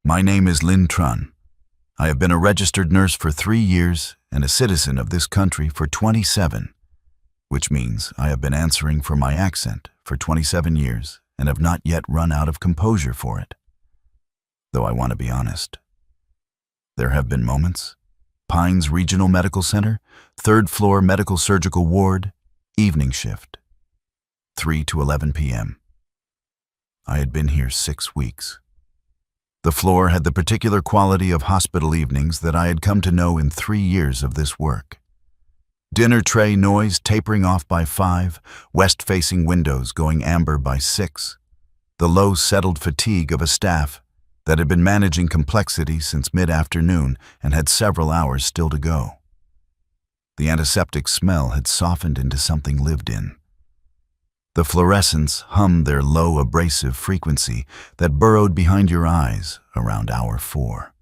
My name is Lin Trun. I have been a registered nurse for 3 years and a citizen of this country for 27, which means I have been answering for my accent for 27 years and have not yet run out of composure for it. Though I want to be honest. There have been moments. Pines Regional Medical Center, 3rd floor medical surgical ward, evening shift, 3 to 11 p.m. I had been here 6 weeks. The floor had the particular quality of hospital evenings that I had come to know in 3 years of this work. Dinner tray noise tapering off by 5, west-facing windows going amber by 6, the low settled fatigue of a staff that had been managing complexity since mid-afternoon and had several hours still to go. The antiseptic smell had softened into something lived in. The fluorescents hummed their low abrasive frequency that burrowed behind your eyes around hour 4.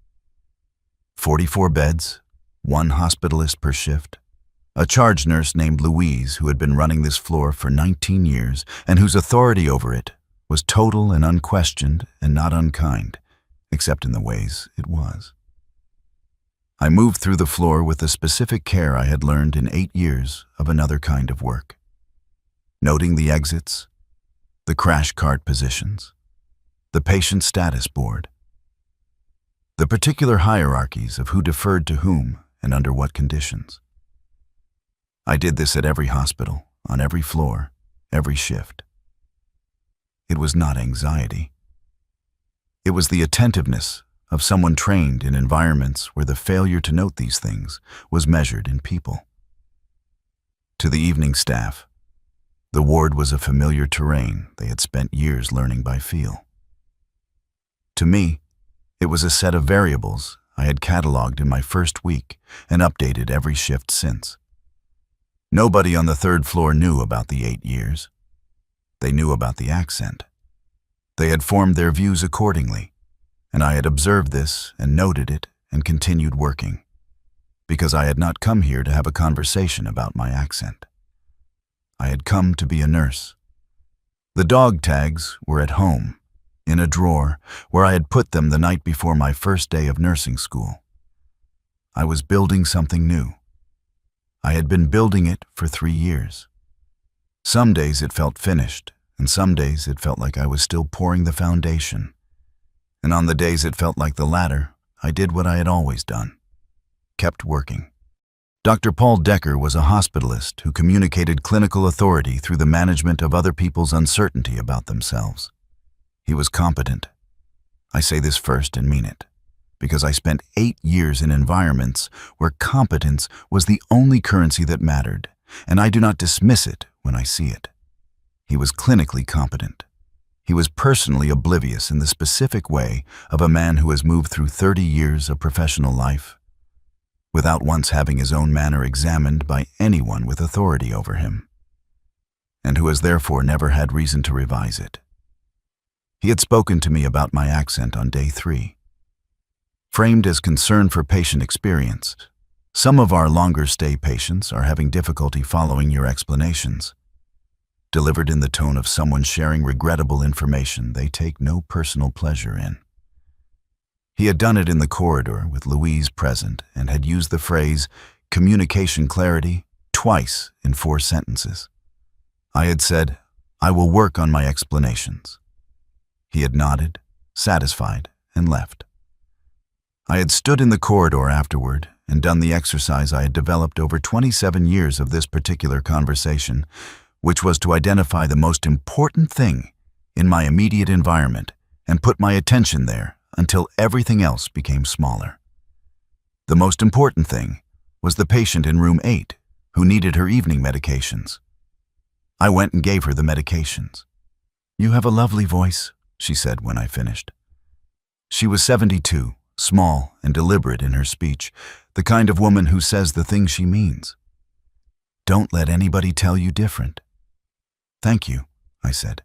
44 beds, 1 hospitalist per shift, a charge nurse named Louise who had been running this floor for 19 years and whose authority over it was total and unquestioned and not unkind, except in the ways it was. I moved through the floor with the specific care I had learned in 8 years of another kind of work. Noting the exits, the crash cart positions, the patient status board, the particular hierarchies of who deferred to whom and under what conditions. I did this at every hospital, on every floor, every shift. It was not anxiety. It was the attentiveness of someone trained in environments where the failure to note these things was measured in people. To the evening staff, the ward was a familiar terrain they had spent years learning by feel. To me, it was a set of variables I had cataloged in my first week and updated every shift since. Nobody on the 3rd floor knew about the 8 years. They knew about the accent. They had formed their views accordingly, and I had observed this and noted it and continued working, because I had not come here to have a conversation about my accent. I had come to be a nurse. The dog tags were at home, in a drawer where I had put them the night before my first day of nursing school. I was building something new. I had been building it for 3 years. Some days it felt finished, and some days it felt like I was still pouring the foundation. And on the days it felt like the latter, I did what I had always done. Kept working. Dr. Paul Decker was a hospitalist who communicated clinical authority through the management of other people's uncertainty about themselves. He was competent. I say this first and mean it, because I spent 8 years in environments where competence was the only currency that mattered, and I do not dismiss it when I see it. He was clinically competent. He was personally oblivious in the specific way of a man who has moved through 30 years of professional life, without once having his own manner examined by anyone with authority over him, and who has therefore never had reason to revise it. He had spoken to me about my accent on day 3. Framed as concern for patient experience, some of our longer stay patients are having difficulty following your explanations. Delivered in the tone of someone sharing regrettable information they take no personal pleasure in. He had done it in the corridor with Louise present and had used the phrase communication clarity twice in 4 sentences. I had said, "I will work on my explanations." He had nodded, satisfied, and left. I had stood in the corridor afterward and done the exercise I had developed over 27 years of this particular conversation, which was to identify the most important thing in my immediate environment and put my attention there until everything else became smaller. The most important thing was the patient in room 8 who needed her evening medications. I went and gave her the medications. "You have a lovely voice," she said when I finished. She was 72, small and deliberate in her speech, the kind of woman who says the things she means. "Don't let anybody tell you different." "Thank you," I said.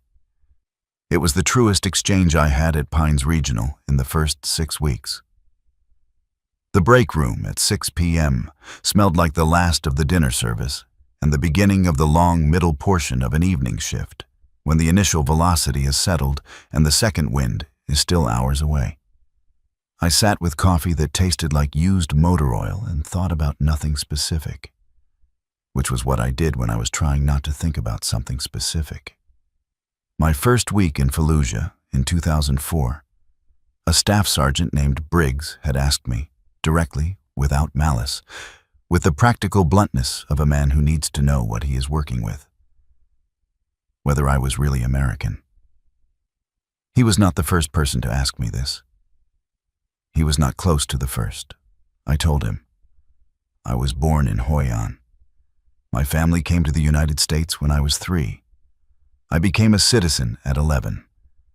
It was the truest exchange I had at Pines Regional in the first 6 weeks. The break room at 6 p.m. smelled like the last of the dinner service and the beginning of the long middle portion of an evening shift, when the initial velocity is settled and the second wind is still hours away. I sat with coffee that tasted like used motor oil and thought about nothing specific, which was what I did when I was trying not to think about something specific. My first week in Fallujah in 2004, a staff sergeant named Briggs had asked me, directly, without malice, with the practical bluntness of a man who needs to know what he is working with, whether I was really American. He was not the first person to ask me this. He was not close to the first. I told him. I was born in Hoi An. My family came to the United States when I was 3. I became a citizen at 11.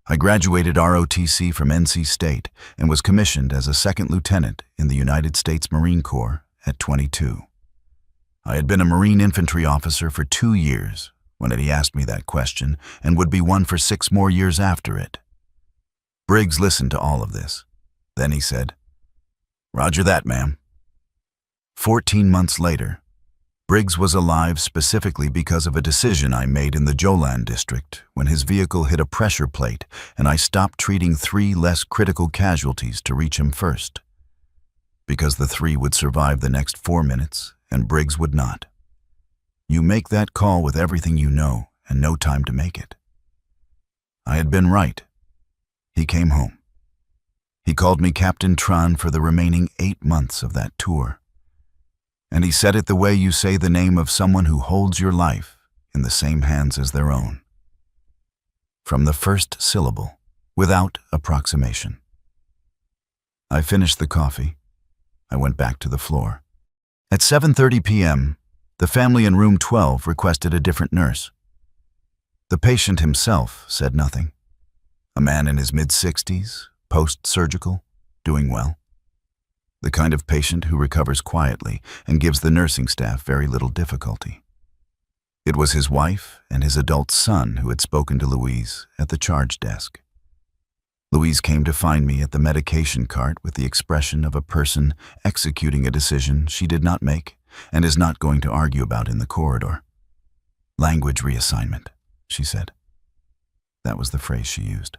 I graduated ROTC from NC State and was commissioned as a second lieutenant in the United States Marine Corps at 22. I had been a Marine infantry officer for 2 years when he asked me that question and would be one for 6 more years after it. Briggs listened to all of this. Then he said, "Roger that, ma'am." 14 months later, Briggs was alive specifically because of a decision I made in the Jolan district when his vehicle hit a pressure plate and I stopped treating 3 less critical casualties to reach him first. Because the 3 would survive the next 4 minutes and Briggs would not. You make that call with everything you know and no time to make it. I had been right. He came home. He called me Captain Tran for the remaining 8 months of that tour. And he said it the way you say the name of someone who holds your life in the same hands as their own. From the first syllable, without approximation. I finished the coffee. I went back to the floor. At 7:30 p.m., the family in room 12 requested a different nurse. The patient himself said nothing. A man in his mid-60s, post-surgical, doing well. The kind of patient who recovers quietly and gives the nursing staff very little difficulty. It was his wife and his adult son who had spoken to Louise at the charge desk. Louise came to find me at the medication cart with the expression of a person executing a decision she did not make and is not going to argue about in the corridor. "Language reassignment," she said. That was the phrase she used.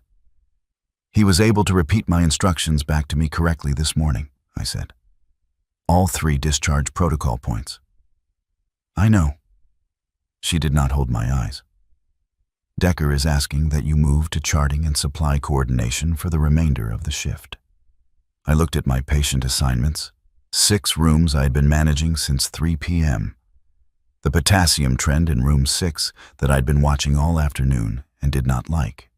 "He was able to repeat my instructions back to me correctly this morning," I said. "All 3 discharge protocol points." "I know." She did not hold my eyes. "Decker is asking that you move to charting and supply coordination for the remainder of the shift." I looked at my patient assignments, 6 rooms I had been managing since 3 p.m. The potassium trend in room 6 that I'd been watching all afternoon and did not like.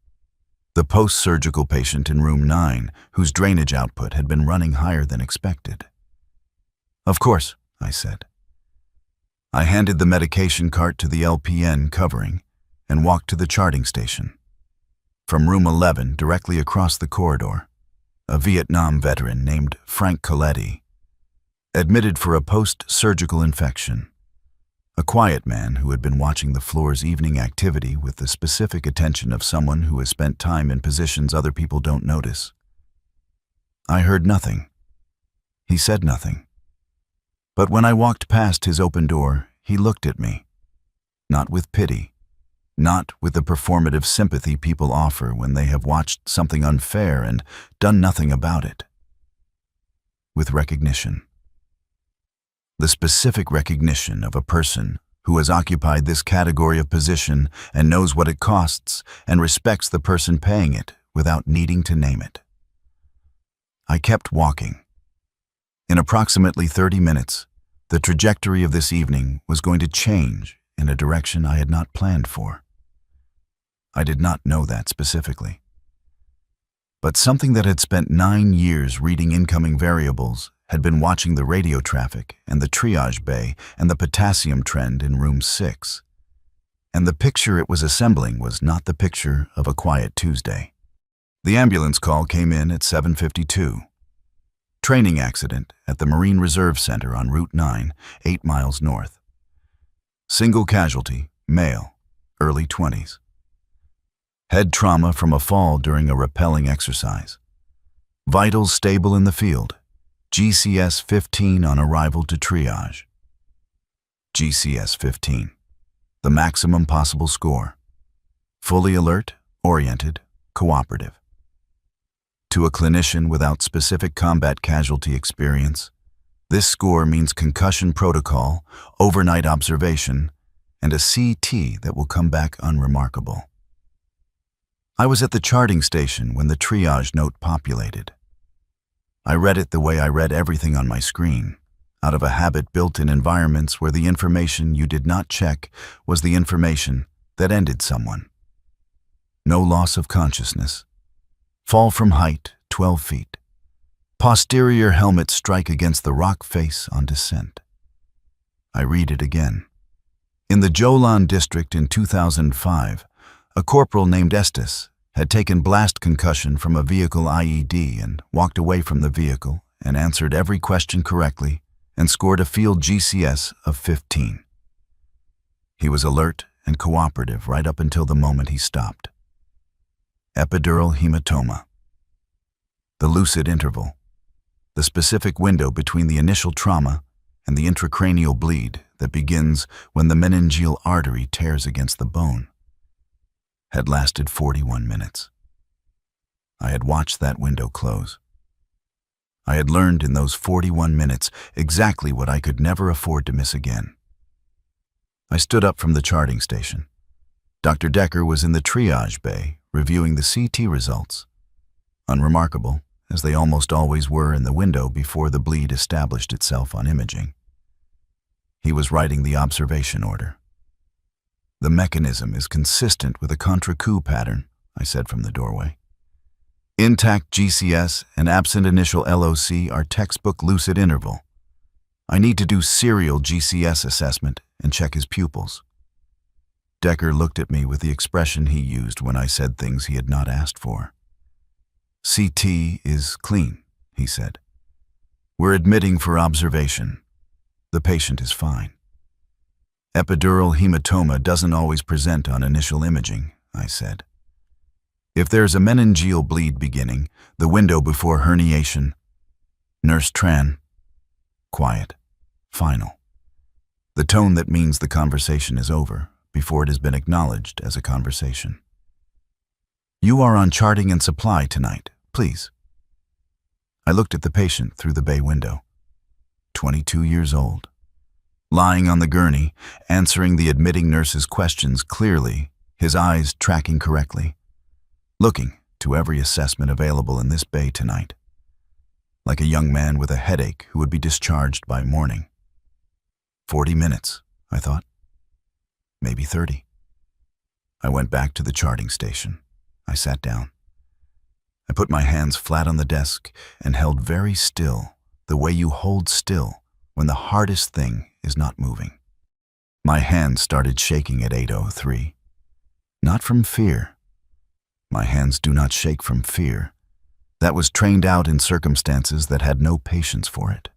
The post-surgical patient in room 9 whose drainage output had been running higher than expected. "Of course," I said. I handed the medication cart to the LPN covering and walked to the charting station. From room 11, directly across the corridor, a Vietnam veteran named Frank Coletti, admitted for a post-surgical infection. A quiet man who had been watching the floor's evening activity with the specific attention of someone who has spent time in positions other people don't notice. I heard nothing. He said nothing. But when I walked past his open door, he looked at me. Not with pity. Not with the performative sympathy people offer when they have watched something unfair and done nothing about it. With recognition. The specific recognition of a person who has occupied this category of position and knows what it costs and respects the person paying it without needing to name it. I kept walking. In approximately 30 minutes, the trajectory of this evening was going to change in a direction I had not planned for. I did not know that specifically. But something that had spent 9 years reading incoming variables had been watching the radio traffic and the triage bay and the potassium trend in room 6. And the picture it was assembling was not the picture of a quiet Tuesday. The ambulance call came in at 7:52. Training accident at the Marine Reserve Center on Route 9, 8 miles north. Single casualty, male, early 20s. Head trauma from a fall during a rappelling exercise. Vitals stable in the field. GCS 15 on arrival to triage. GCS 15, the maximum possible score. Fully alert, oriented, cooperative. To a clinician without specific combat casualty experience, this score means concussion protocol, overnight observation, and a CT that will come back unremarkable. I was at the charting station when the triage note populated. I read it the way I read everything on my screen, out of a habit built in environments where the information you did not check was the information that ended someone. No loss of consciousness. Fall from height, 12 feet. Posterior helmet strike against the rock face on descent. I read it again. In the Jolan district in 2005, a corporal named Estes had taken blast concussion from a vehicle IED and walked away from the vehicle and answered every question correctly and scored a field GCS of 15. He was alert and cooperative right up until the moment he stopped. Epidural hematoma. The lucid interval. The specific window between the initial trauma and the intracranial bleed that begins when the meningeal artery tears against the bone, had lasted 41 minutes. I had watched that window close. I had learned in those 41 minutes exactly what I could never afford to miss again. I stood up from the charting station. Dr. Decker was in the triage bay reviewing the CT results. Unremarkable, as they almost always were in the window before the bleed established itself on imaging. He was writing the observation order. The mechanism is consistent with a contre-coup pattern, I said from the doorway. Intact GCS and absent initial LOC are textbook lucid interval. I need to do serial GCS assessment and check his pupils. Decker looked at me with the expression he used when I said things he had not asked for. CT is clean, he said. We're admitting for observation. The patient is fine. Epidural hematoma doesn't always present on initial imaging, I said. If there's a meningeal bleed beginning, the window before herniation. Nurse Tran. Quiet. Final. The tone that means the conversation is over before it has been acknowledged as a conversation. You are on charting and supply tonight, please. I looked at the patient through the bay window. 22 years old. Lying on the gurney, answering the admitting nurse's questions clearly, his eyes tracking correctly. Looking to every assessment available in this bay tonight. Like a young man with a headache who would be discharged by morning. 40 minutes, I thought. Maybe 30. I went back to the charting station. I sat down. I put my hands flat on the desk and held very still, the way you hold still when the hardest thing is not moving. My hands started shaking at 8:03. Not from fear. My hands do not shake from fear. That was trained out in circumstances that had no patience for it.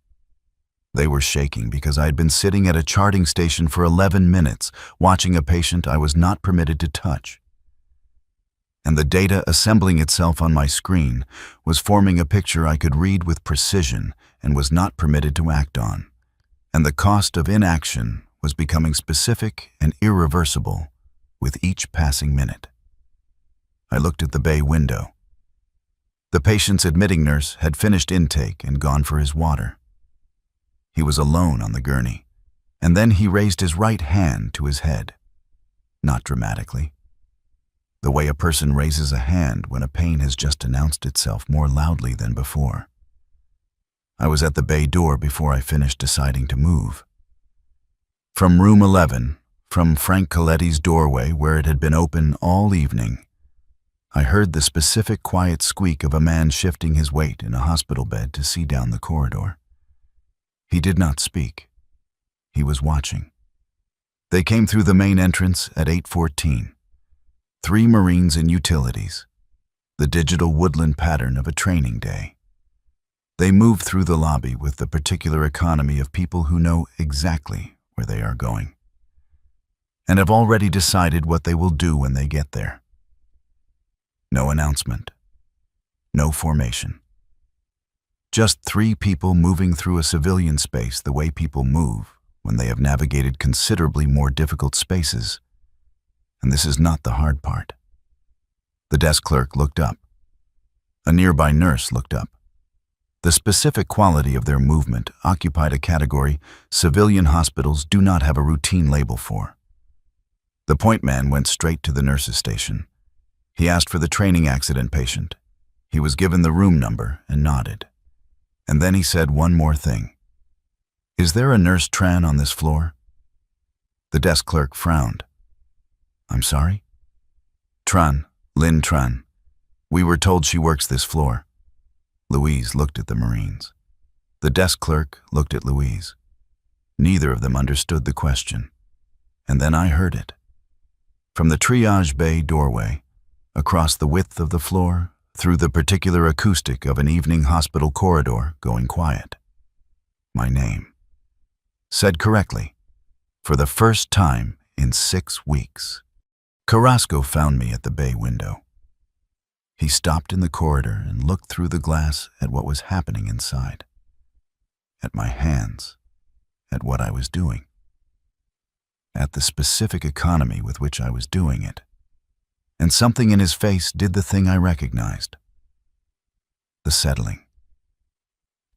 They were shaking because I had been sitting at a charting station for 11 minutes, watching a patient I was not permitted to touch. And the data assembling itself on my screen was forming a picture I could read with precision and was not permitted to act on. And the cost of inaction was becoming specific and irreversible with each passing minute. I looked at the bay window. The patient's admitting nurse had finished intake and gone for his water. He was alone on the gurney, and then he raised his right hand to his head. Not dramatically. The way a person raises a hand when a pain has just announced itself more loudly than before. I was at the bay door before I finished deciding to move. From room 11, from Frank Coletti's doorway where it had been open all evening, I heard the specific quiet squeak of a man shifting his weight in a hospital bed to see down the corridor. He did not speak. He was watching. They came through the main entrance at 8:14. 3 Marines in utilities, the digital woodland pattern of a training day. They move through the lobby with the particular economy of people who know exactly where they are going and have already decided what they will do when they get there. No announcement. No formation. Just 3 people moving through a civilian space the way people move when they have navigated considerably more difficult spaces. And this is not the hard part. The desk clerk looked up. A nearby nurse looked up. The specific quality of their movement occupied a category civilian hospitals do not have a routine label for. The point man went straight to the nurse's station. He asked for the training accident patient. He was given the room number and nodded. And then he said one more thing. "Is there a nurse Tran on this floor?" The desk clerk frowned. "I'm sorry?" "Tran, Lynn Tran. We were told she works this floor." Louise looked at the Marines. The desk clerk looked at Louise. Neither of them understood the question. And then I heard it. From the triage bay doorway, across the width of the floor, through the particular acoustic of an evening hospital corridor going quiet. My name. Said correctly, for the first time in 6 weeks. Carrasco found me at the bay window. He stopped in the corridor and looked through the glass at what was happening inside. At my hands, at what I was doing. At the specific economy with which I was doing it. And something in his face did the thing I recognized. The settling.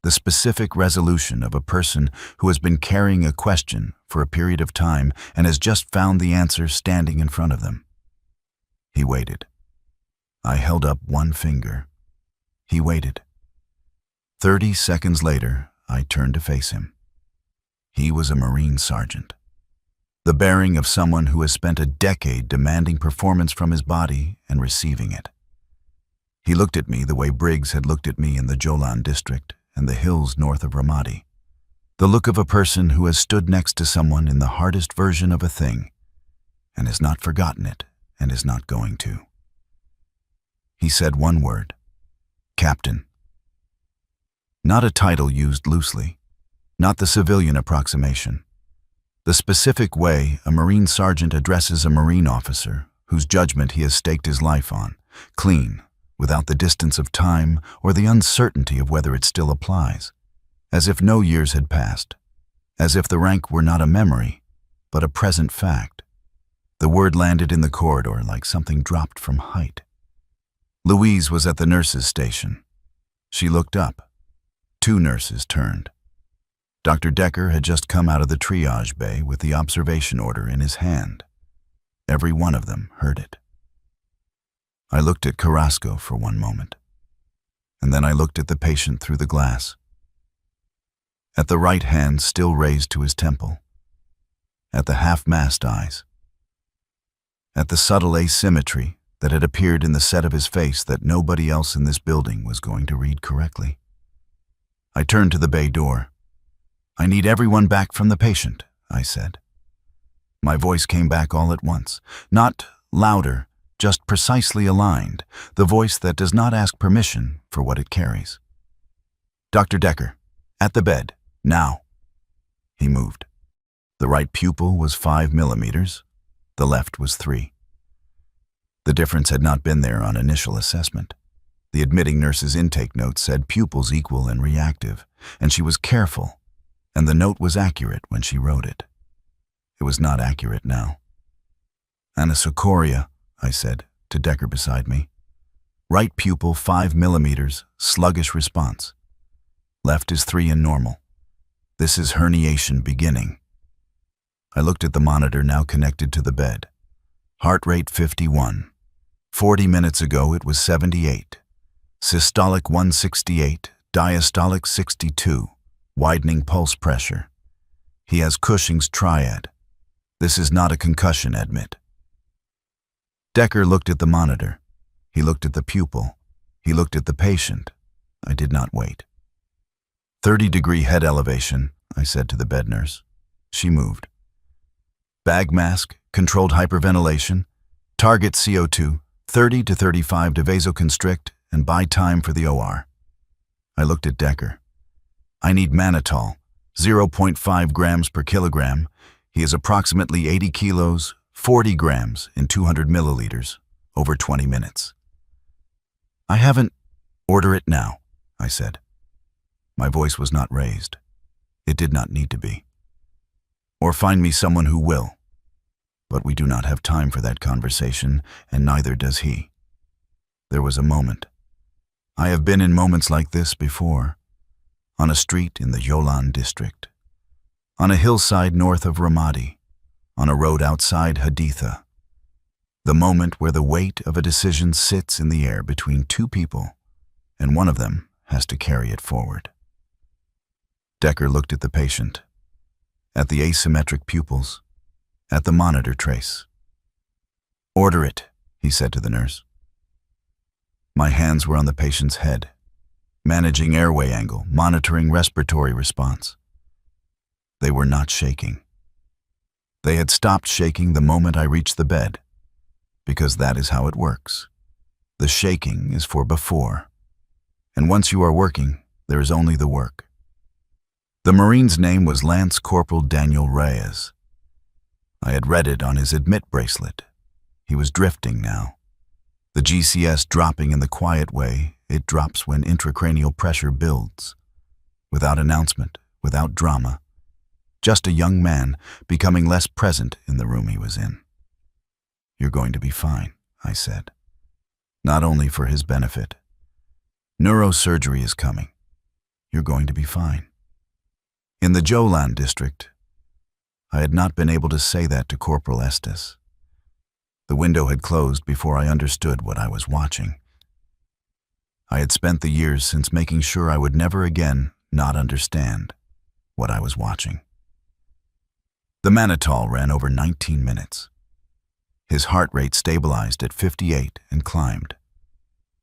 The specific resolution of a person who has been carrying a question for a period of time and has just found the answer standing in front of them. He waited. I held up one finger. He waited. 30 seconds later, I turned to face him. He was a Marine sergeant. The bearing of someone who has spent a decade demanding performance from his body and receiving it. He looked at me the way Briggs had looked at me in the Jolan district and the hills north of Ramadi. The look of a person who has stood next to someone in the hardest version of a thing and has not forgotten it and is not going to. He said one word, Captain. Not a title used loosely, not the civilian approximation. The specific way a Marine sergeant addresses a Marine officer whose judgment he has staked his life on, clean, without the distance of time or the uncertainty of whether it still applies, as if no years had passed, as if the rank were not a memory, but a present fact. The word landed in the corridor like something dropped from height. Louise was at the nurse's station. She looked up. 2 nurses turned. Dr. Decker had just come out of the triage bay with the observation order in his hand. Every one of them heard it. I looked at Carrasco for one moment, and then I looked at the patient through the glass. At the right hand still raised to his temple, at the half-masked eyes, at the subtle asymmetry that had appeared in the set of his face that nobody else in this building was going to read correctly. I turned to the bay door. "I need everyone back from the patient," I said. My voice came back all at once, not louder, just precisely aligned, the voice that does not ask permission for what it carries. "Dr. Decker, at the bed, now." He moved. The right pupil was 5 millimeters, the left was 3. The difference had not been there on initial assessment. The admitting nurse's intake note said pupils equal and reactive, and she was careful, and the note was accurate when she wrote it. It was not accurate now. "Anisocoria," I said, to Decker beside me. "Right pupil 5 millimeters, sluggish response. Left is 3 and normal. This is herniation beginning." I looked at the monitor now connected to the bed. Heart rate 51. 40 minutes ago it was 78. Systolic 168, diastolic 62, widening pulse pressure. He has Cushing's triad. This is not a concussion, admit. Decker looked at the monitor. He looked at the pupil. He looked at the patient. I did not wait. 30-degree head elevation, I said to the bed nurse. She moved. Bag mask, controlled hyperventilation, target CO2, 30 to 35 to vasoconstrict, and buy time for the OR. I looked at Decker. I need mannitol, 0.5 grams per kilogram. He is approximately 80 kilos, 40 grams in 200 milliliters, over 20 minutes. I haven't. Order it now, I said. My voice was not raised. It did not need to be. Or find me someone who will. But we do not have time for that conversation, and neither does he. There was a moment. I have been in moments like this before, on a street in the Yolan district, on a hillside north of Ramadi, on a road outside Haditha. The moment where the weight of a decision sits in the air between two people, and one of them has to carry it forward. Decker looked at the patient, at the asymmetric pupils, at the monitor trace. "Order it," he said to the nurse. My hands were on the patient's head, managing airway angle, monitoring respiratory response. They were not shaking. They had stopped shaking the moment I reached the bed, because that is how it works. The shaking is for before, and once you are working, there is only the work. The Marine's name was Lance Corporal Daniel Reyes. I had read it on his admit bracelet. He was drifting now. The GCS dropping in the quiet way it drops when intracranial pressure builds. Without announcement, without drama. Just a young man becoming less present in the room he was in. "You're going to be fine," I said. Not only for his benefit. "Neurosurgery is coming. You're going to be fine." In the Jolan district, I had not been able to say that to Corporal Estes. The window had closed before I understood what I was watching. I had spent the years since making sure I would never again not understand what I was watching. The mannitol ran over 19 minutes. His heart rate stabilized at 58 and climbed.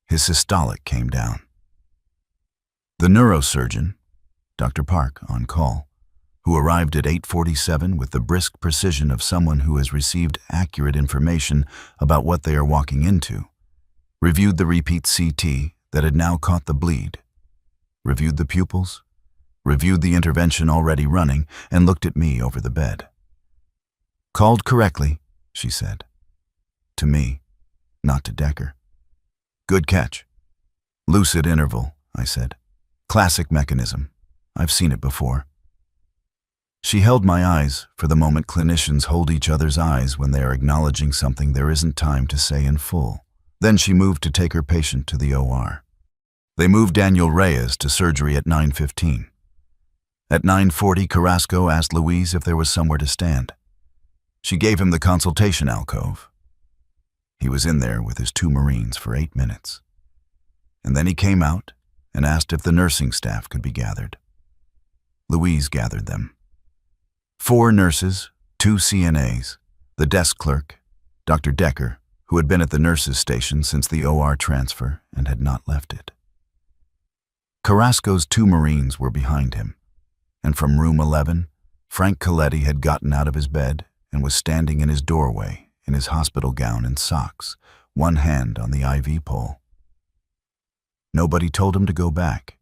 His systolic came down. The neurosurgeon, Dr. Park, on call, who arrived at 8:47 with the brisk precision of someone who has received accurate information about what they are walking into, reviewed the repeat CT that had now caught the bleed, reviewed the pupils, reviewed the intervention already running, and looked at me over the bed. "Called correctly," she said. To me, not to Decker. "Good catch." "Lucid interval," I said. "Classic mechanism. I've seen it before." She held my eyes for the moment clinicians hold each other's eyes when they are acknowledging something there isn't time to say in full. Then she moved to take her patient to the OR. They moved Daniel Reyes to surgery at 9:15. At 9:40, Carrasco asked Louise if there was somewhere to stand. She gave him the consultation alcove. He was in there with his 2 Marines for 8 minutes. And then he came out and asked if the nursing staff could be gathered. Louise gathered them. 4 nurses, 2 CNAs, the desk clerk, Dr. Decker, who had been at the nurses' station since the OR transfer and had not left it. Carrasco's 2 Marines were behind him, and from room 11, Frank Coletti had gotten out of his bed and was standing in his doorway in his hospital gown and socks, one hand on the IV pole. Nobody told him to go back.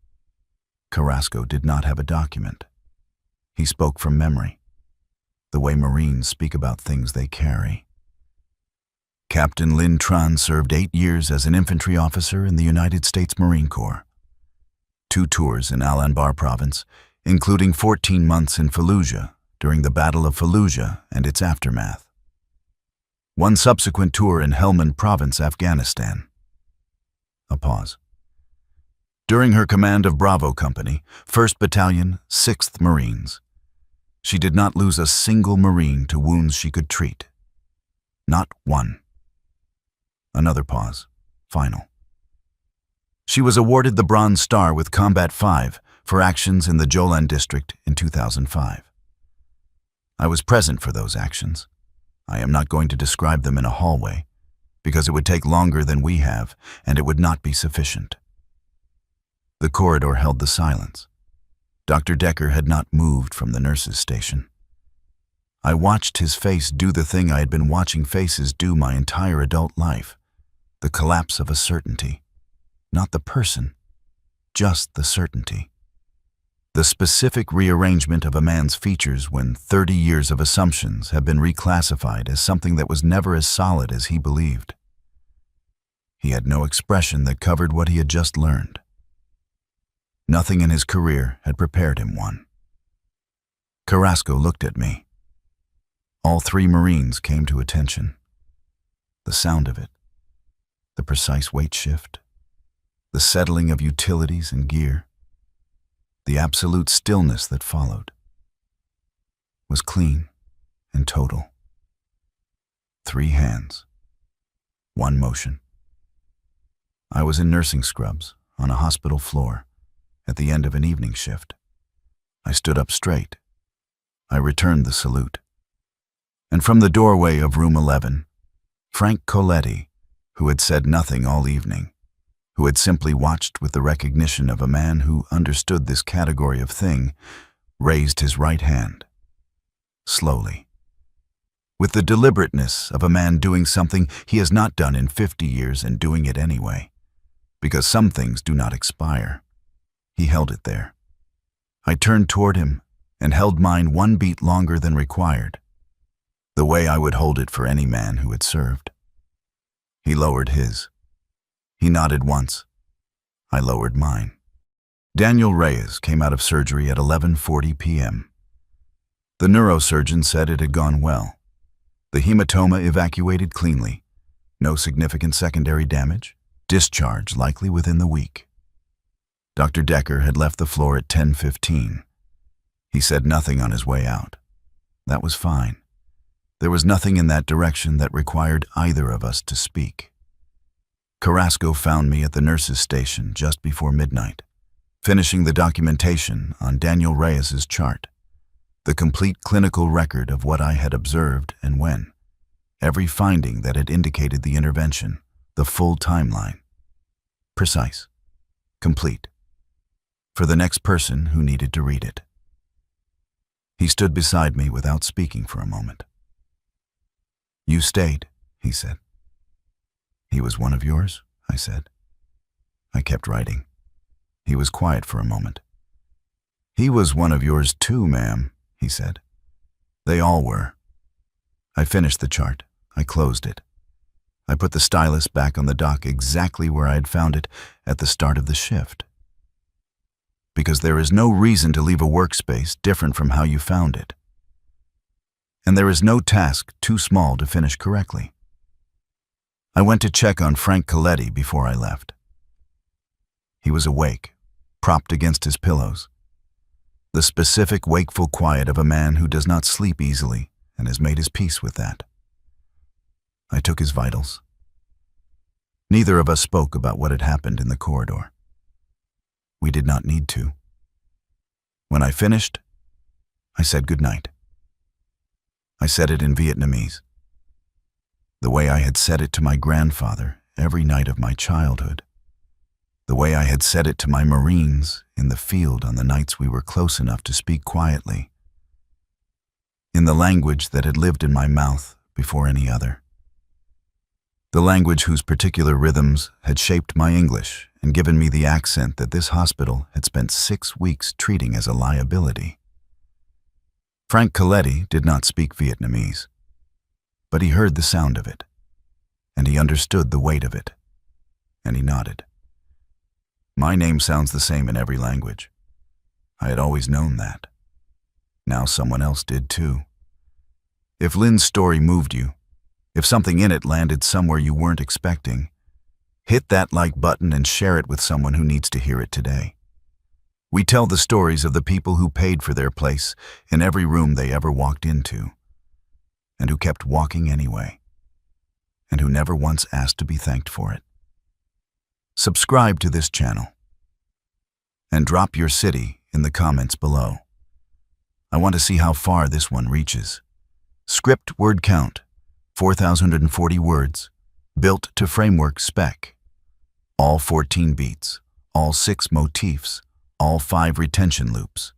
Carrasco did not have a document. He spoke from memory, the way Marines speak about things they carry. Captain Lin Tran served 8 years as an infantry officer in the United States Marine Corps. 2 tours in Al-Anbar province, including 14 months in Fallujah during the Battle of Fallujah and its aftermath. 1 subsequent tour in Helmand province, Afghanistan. A pause. During her command of Bravo Company, 1st Battalion, 6th Marines, she did not lose a single Marine to wounds she could treat. Not one. Another pause. Final. She was awarded the Bronze Star with Combat 5 for actions in the Jolan district in 2005. I was present for those actions. I am not going to describe them in a hallway, because it would take longer than we have, and it would not be sufficient. The corridor held the silence. Dr. Decker had not moved from the nurse's station. I watched his face do the thing I had been watching faces do my entire adult life, the collapse of a certainty. Not the person, just the certainty. The specific rearrangement of a man's features when 30 years of assumptions have been reclassified as something that was never as solid as he believed. He had no expression that covered what he had just learned. Nothing in his career had prepared him one. Carrasco looked at me. All 3 Marines came to attention. The sound of it, the precise weight shift, the settling of utilities and gear, the absolute stillness that followed, was clean and total. 3 hands, 1 motion. I was in nursing scrubs on a hospital floor at the end of an evening shift. I stood up straight. I returned the salute. And from the doorway of room 11, Frank Coletti, who had said nothing all evening, who had simply watched with the recognition of a man who understood this category of thing, raised his right hand, slowly, with the deliberateness of a man doing something he has not done in 50 years and doing it anyway, because some things do not expire. He held it there. I turned toward him and held mine 1 beat longer than required, the way I would hold it for any man who had served. He lowered his. He nodded once. I lowered mine. Daniel Reyes came out of surgery at 11:40 p.m. The neurosurgeon said it had gone well. The hematoma evacuated cleanly. No significant secondary damage. Discharge likely within the week. Dr. Decker had left the floor at 10:15. He said nothing on his way out. That was fine. There was nothing in that direction that required either of us to speak. Carrasco found me at the nurse's station just before midnight, finishing the documentation on Daniel Reyes's chart, the complete clinical record of what I had observed and when, every finding that had indicated the intervention, the full timeline. Precise. Complete. For the next person who needed to read it. He stood beside me without speaking for a moment. "You stayed," he said. "He was one of yours?" I said. I kept writing. He was quiet for a moment. "He was one of yours too, ma'am," he said. "They all were." I finished the chart. I closed it. I put the stylus back on the dock exactly where I had found it at the start of the shift. Because there is no reason to leave a workspace different from how you found it. And there is no task too small to finish correctly. I went to check on Frank Coletti before I left. He was awake, propped against his pillows. The specific wakeful quiet of a man who does not sleep easily and has made his peace with that. I took his vitals. Neither of us spoke about what had happened in the corridor. We did not need to. When I finished, I said goodnight. I said it in Vietnamese, the way I had said it to my grandfather every night of my childhood, the way I had said it to my Marines in the field on the nights we were close enough to speak quietly, in the language that had lived in my mouth before any other, the language whose particular rhythms had shaped my English and given me the accent that this hospital had spent 6 weeks treating as a liability. Frank Coletti did not speak Vietnamese, but he heard the sound of it, and he understood the weight of it, and he nodded. My name sounds the same in every language. I had always known that. Now someone else did too. If Lynn's story moved you, if something in it landed somewhere you weren't expecting, hit that like button and share it with someone who needs to hear it today. We tell the stories of the people who paid for their place in every room they ever walked into, and who kept walking anyway, and who never once asked to be thanked for it. Subscribe to this channel, and drop your city in the comments below. I want to see how far this one reaches. Script word count, 4,040 words, built to framework spec. All 14 beats, all 6 motifs, all 5 retention loops.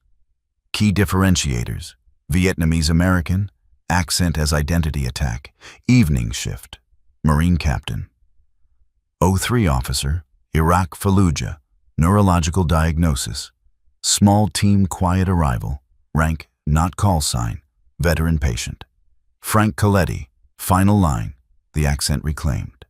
Key differentiators, Vietnamese American, accent as identity attack, evening shift, Marine captain. 03 officer, Iraq Fallujah, neurological diagnosis, small team quiet arrival, rank not call sign, veteran patient. Frank Coletti, final line, the accent reclaimed.